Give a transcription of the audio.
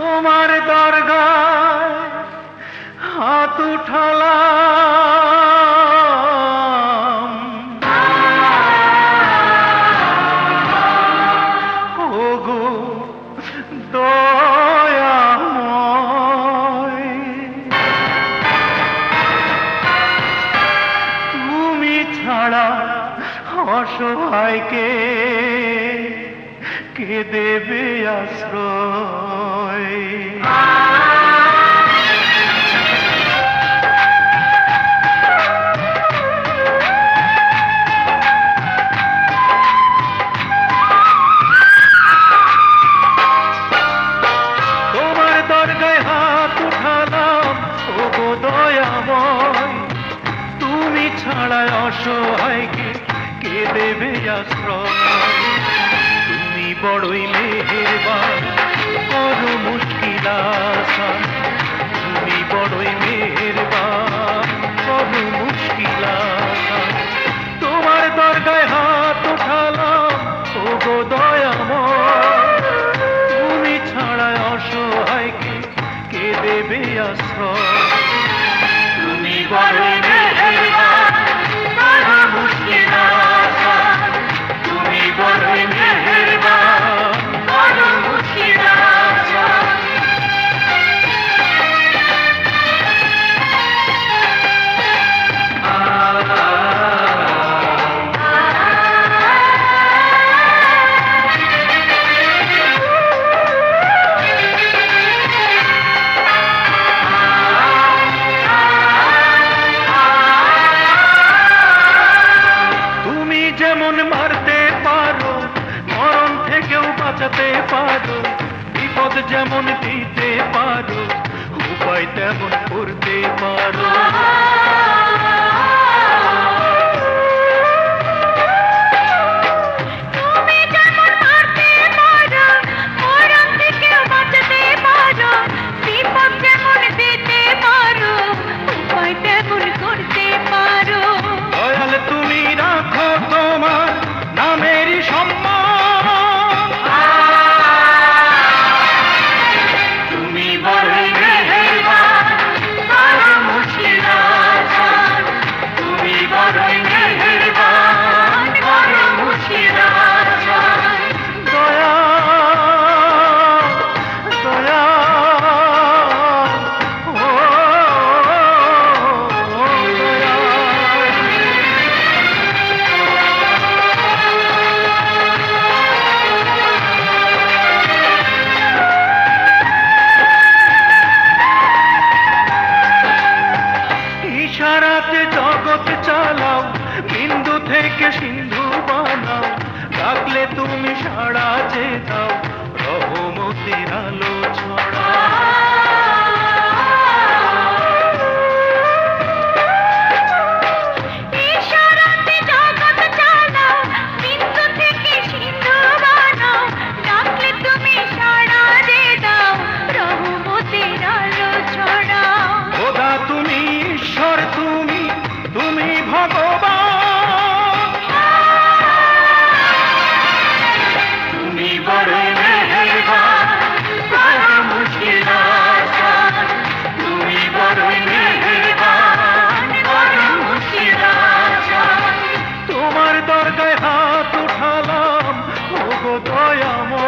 তোমার দরগায় হাত উঠালাম, ওগো দয়াময়, তুমি ছাড়া অসহায়কে কে দেবে আশ্রয়। তোমার দরগায় হাত উঠালাম, ওগো দয়াময়, তুমি ছাড়া অসহায়কে কে দেবে আশ্রয়। তুমি বড়ই মেহেরবান, করো মুশকিল আসান, তুমি বড়ই মেহেরবান, করো মুশকিল আসান। তোমার দরগায় হাত উঠালাম, ওগো দয়াময়, তুমি ছাড়া অসহায়কে কে দেবে আশ্রয়। তুমি বড়ই মেহেরবান, করো মুশকিল আসান, তুমি বড়ই মেহেরবান, করো মুশকিল আসান। যেমন মারতে পারো, মরণ থেকেও বাঁচাতে পারো, বিপদ যেমন দিতে পারো, উপায় তেমন করতে পারো। তুমি যেমন মারতে পারো, মরণ থেকেও বাঁচাতে পারো, বিপদ যেমন দিতে পারো, উপায় তেমন করতে পারো। দয়াল তুমি রাখো তোমার নামেরই সম্মান, তুমি বড়ই মেহেরবান, করো মুশকিল আসান, তুমি বড়ই মেহেরবান, করো মুশকিল আসান। দয়া দয়া ও দয়া। ইশারাতে জগৎ চালাও, বিন্দু থেকে সিন্ধু বানাও, ডাকলে তুমি সাড়া যে দাও, রহমতের আলো ছড়াও। ইশারাতে জগৎ চালাও, বিন্দু থেকে সিন্ধু বানাও, ডাকলে তুমি সাড়া যে দাও, রহমতের আলো ছড়াও। খোদা তুমি ঈশ্বর, তুমি তুমি ভগবান, তুমি বড়ই মেহেরবান, করো মুশকিল আসান, তুমি বড়ই মেহেরবান, করো মুশকিল আসান। তোমার দরগায় হাত উঠালাম, ওগো দয়াময়,